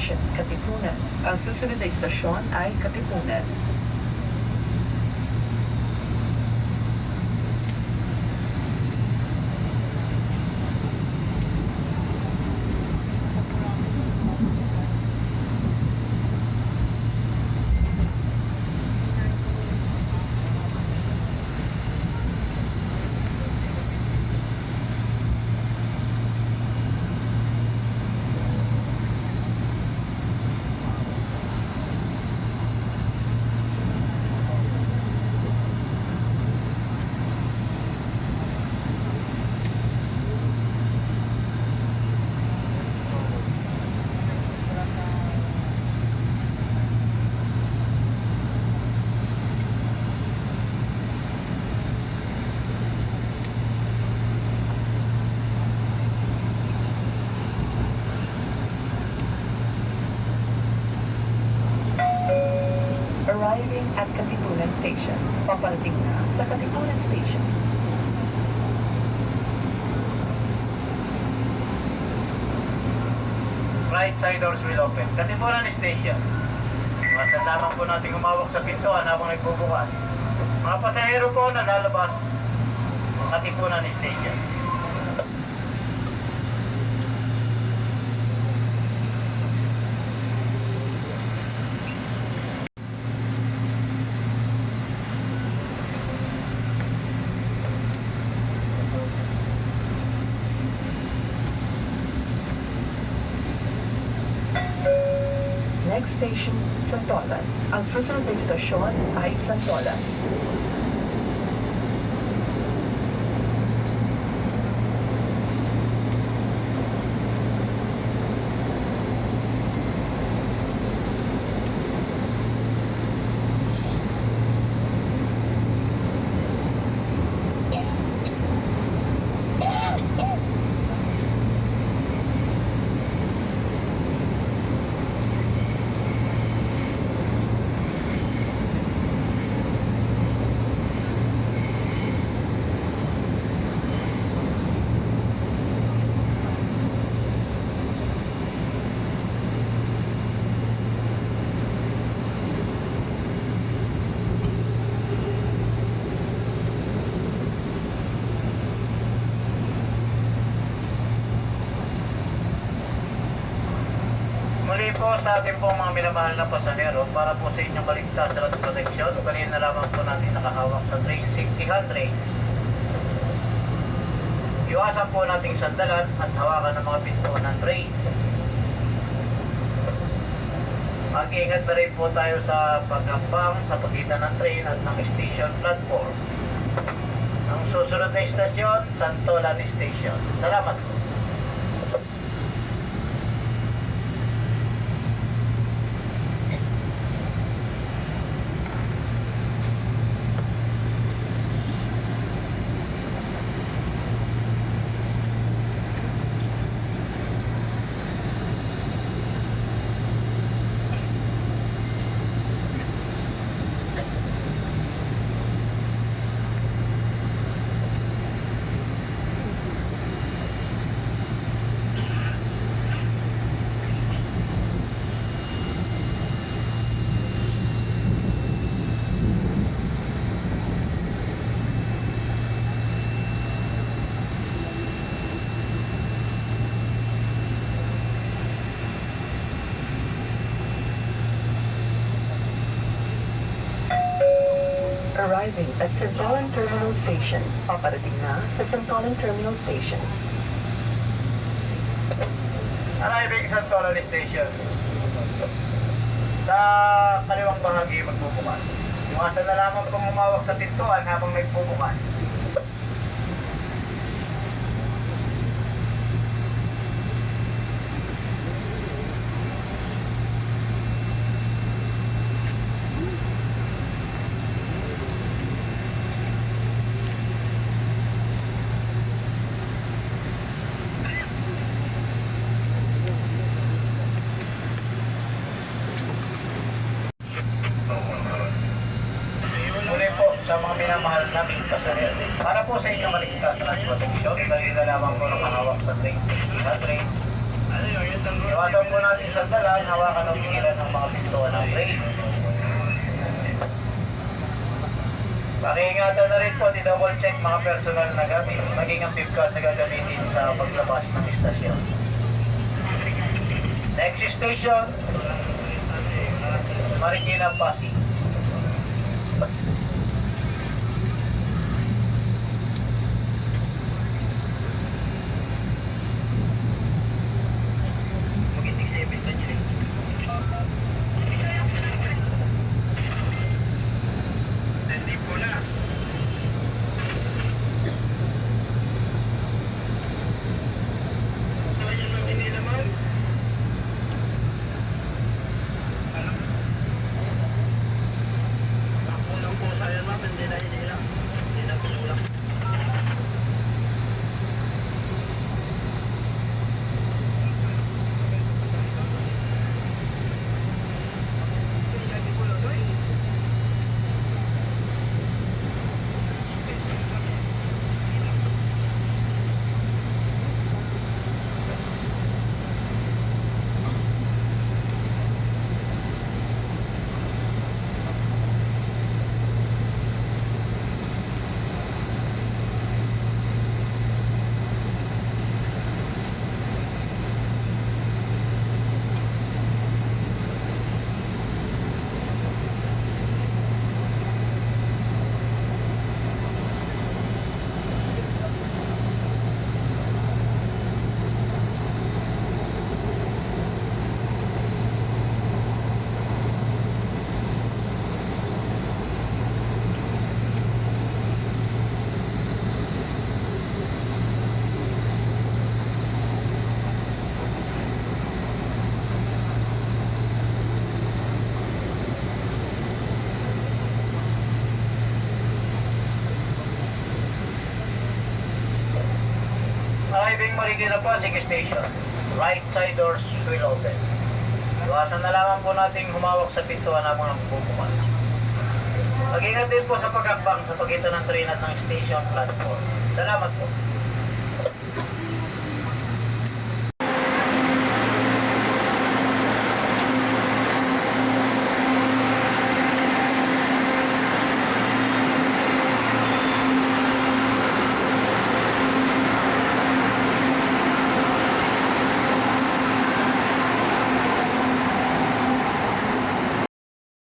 Station, Katipunan. Ang susunod na istasyon ay Katipunan. Arriving at Katipunan Station. Paparating na sa Katipunan Station. Right side doors will open. Katipunan Station. Iwasan lamang po natin humawak sa pintuan habang nagbubukas. Mga pasahero po na lalabas ng Katipunan Station. Next station, Santolan. Ang susunod na istasyon ay Santolan. Muli po sa ating pong mga minamahal na pasahero, para po sa inyong kaligtasan at proteksyon, kanina na lamang po natin nakahawak sa train safety handrail. Iwasan po nating sandalan at hawakan ng mga pintuan ng train. Mag-iingat na rin po tayo sa paghambang sa pagitan ng train at ng station platform. Ang susunod na istasyon, Santolan Station. Salamat po. Arriving at Santolan Terminal Station. Paparating na sa Santolan Terminal Station. Arriving sa Santolan Station. Sa kaliwang bahagi magbubukas. Iwasan na lamang kung umawak sa pintuan habang nagbubukas. Sa mga minamahal naming pasahero. Para po sa inyong kaligtasan at proteksyon, dahil na lamang po nakahawak sa train. Iwasan po natin sa dalan, hawakan ang pigilan ng mga pintuan ng train. Pakiingatan na rin po, di-double check mga personal na gamit, maging ang beep card na gagamitin sa paglabas ng istasyon. Next station, Marikina, Pasig. Arriving Marikina, Pasig Station. Right side doors will open. Iwasan na lamang po nating humawak sa pintuan ng mga bubukas. Mag-ingat din po sa pagkakbang sa pagitan ng train at ng station platform. Salamat po.